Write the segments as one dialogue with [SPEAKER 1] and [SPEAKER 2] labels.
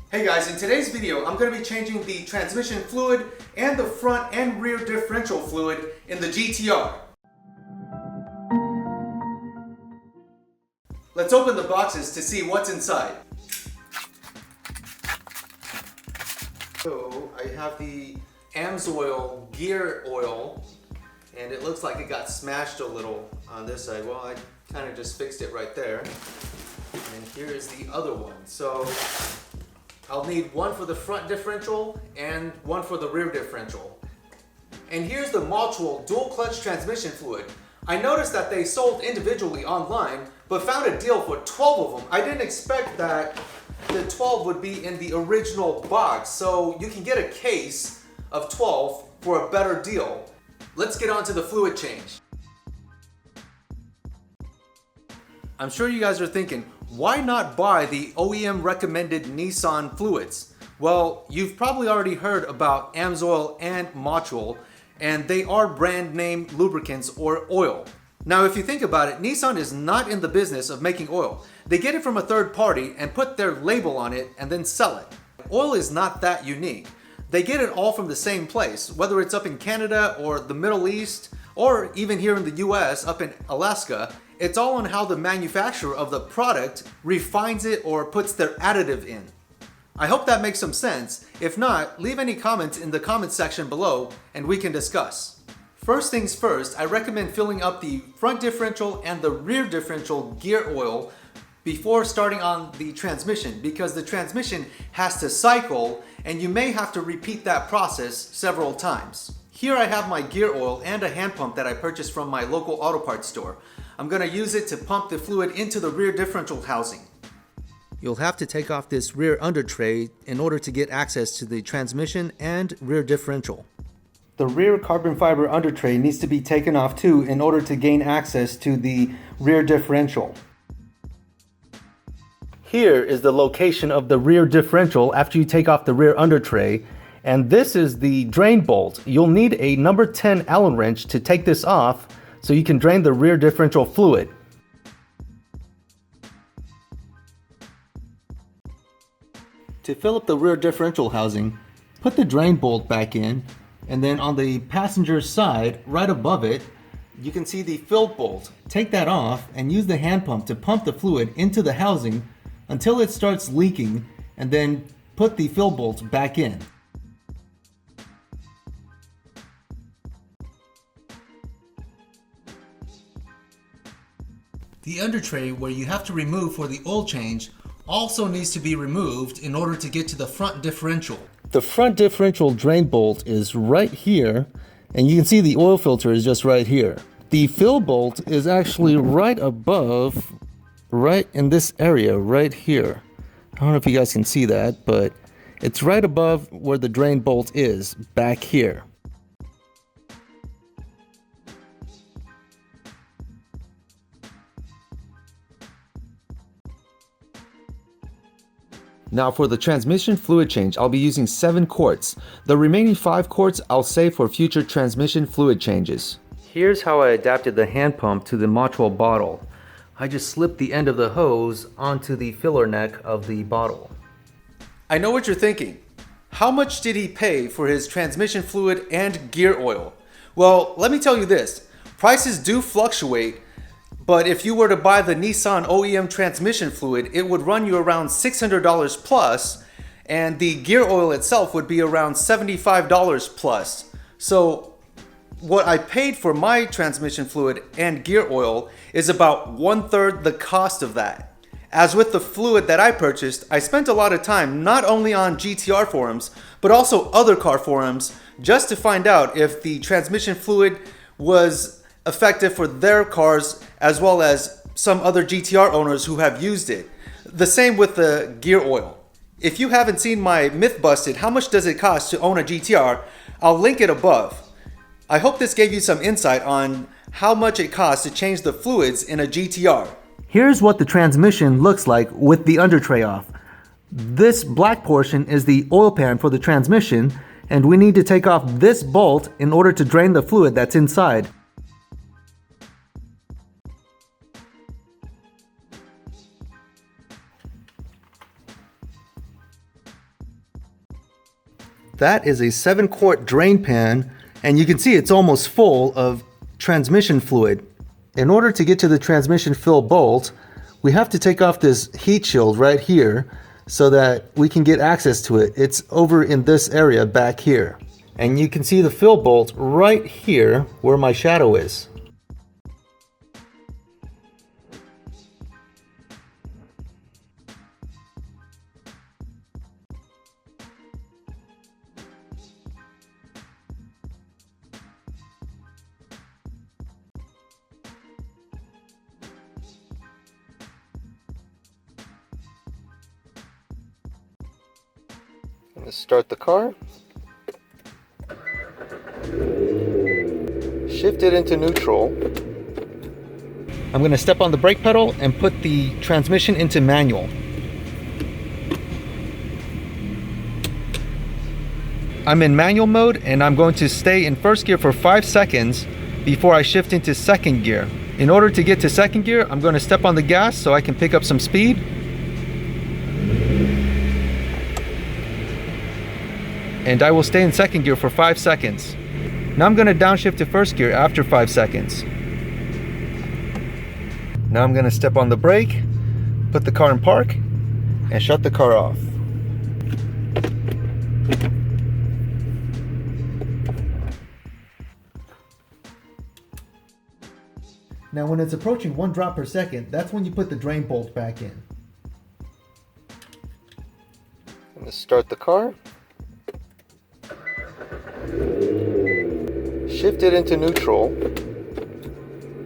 [SPEAKER 1] Hey guys, in today's video I'm going to be changing the transmission fluid and the front and rear differential fluid in the GTR. Let's open the boxes to see what's inside. So I have the AMSOIL gear oil, and it looks like it got smashed a little on this side. Well, I kind of just fixed it right there. And here is the other one. So I'll need one for the front differential and one for the rear differential. And here's the mutual dual clutch transmission fluid. I noticed that they sold individually online, but found a deal for 12 of them. I didn't expect that the 12 would be in the original box, so you can get a case of 12 for a better deal. Let's get on to the fluid change. I'm sure you guys are thinking, why not buy the OEM recommended Nissan fluids? Well, you've probably already heard about AMSOIL and mutual, and they are brand name lubricants or oil. Now, if you think about it, Nissan is not in the business of making oil. They get it from a third party and put their label on it and then sell it. Oil is not that unique. They get it all from the same place, whether it's up in Canada or the Middle East, or even here in the US, up in Alaska. It's all on how the manufacturer of the product refines it or puts their additive in. I hope that makes some sense. If not, leave any comments in the comments section below and we can discuss. First things first, I recommend filling up the front differential and the rear differential gear oil before starting on the transmission, because the transmission has to cycle and you may have to repeat that process several times. Here I have my gear oil and a hand pump that I purchased from my local auto parts store. I'm going to use it to pump the fluid into the rear differential housing. You'll have to take off this rear undertray in order to get access to the transmission and rear differential. The rear carbon fiber undertray needs to be taken off too in order to gain access to the rear differential. Here is the location of the rear differential after you take off the rear undertray, and this is the drain bolt. You'll need a number 10 Allen wrench to take this off so you can drain the rear differential fluid. To fill up the rear differential housing, put the drain bolt back in, and then on the passenger side, right above it, you can see the fill bolt. Take that off and use the hand pump to pump the fluid into the housing until it starts leaking, and then put the fill bolt back in. The undertray where you have to remove for the oil change also needs to be removed in order to get to the front differential. The front differential drain bolt is right here, and you can see the oil filter is just right here. The fill bolt is actually right above, right in this area right here. I don't know if you guys can see that, but it's right above where the drain bolt is, back here. Now for the transmission fluid change, I'll be using 7 quarts. The remaining 5 quarts I'll save for future transmission fluid changes. Here's how I adapted the hand pump to the mutual bottle. I just slipped the end of the hose onto the filler neck of the bottle. I know what you're thinking. How much did he pay for his transmission fluid and gear oil? Well, let me tell you this. Prices do fluctuate, but if you were to buy the Nissan OEM transmission fluid, it would run you around $600 plus, and the gear oil itself would be around $75 plus. So what I paid for my transmission fluid and gear oil is about 1/3 the cost of that. As with the fluid that I purchased, I spent a lot of time not only on GTR forums, but also other car forums just to find out if the transmission fluid was effective for their cars, as well as some other GTR owners who have used it. The same with the gear oil. If you haven't seen my myth busted, how much does it cost to own a GTR, I'll link it above. I hope this gave you some insight on how much it costs to change the fluids in a GTR. Here's what the transmission looks like with the undertray off. This black portion is the oil pan for the transmission, and we need to take off this bolt in order to drain the fluid that's inside. That is a 7-quart drain pan, and you can see it's almost full of transmission fluid. In order to get to the transmission fill bolt, we have to take off this heat shield right here so that we can get access to it. It's over in this area back here. And you can see the fill bolt right here where my shadow is. Let's start the car. Shift it into neutral. I'm going to step on the brake pedal and put the transmission into manual. I'm in manual mode and I'm going to stay in first gear for 5 seconds before I shift into second gear. In order to get to second gear, I'm going to step on the gas so I can pick up some speed. And I will stay in second gear for 5 seconds. Now I'm going to downshift to first gear after 5 seconds. Now I'm going to step on the brake, put the car in park, and shut the car off. Now when it's approaching 1 drop per second, that's when you put the drain bolt back in. I'm going to start the car. Shift it into neutral.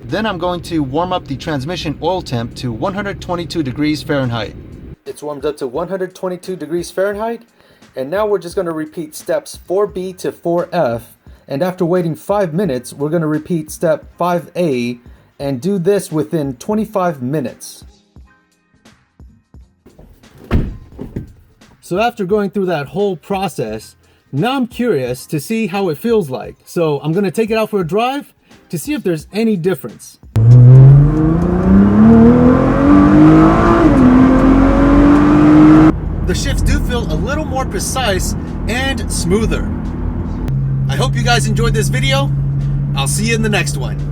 [SPEAKER 1] Then I'm going to warm up the transmission oil temp to 122 degrees Fahrenheit. It's warmed up to 122 degrees Fahrenheit, and now we're just going to repeat steps 4B to 4F, and after waiting 5 minutes, we're going to repeat step 5A and do this within 25 minutes. So after going through that whole process, now I'm curious to see how it feels like. So I'm going to take it out for a drive to see if there's any difference. The shifts do feel a little more precise and smoother. I hope you guys enjoyed this video. I'll see you in the next one.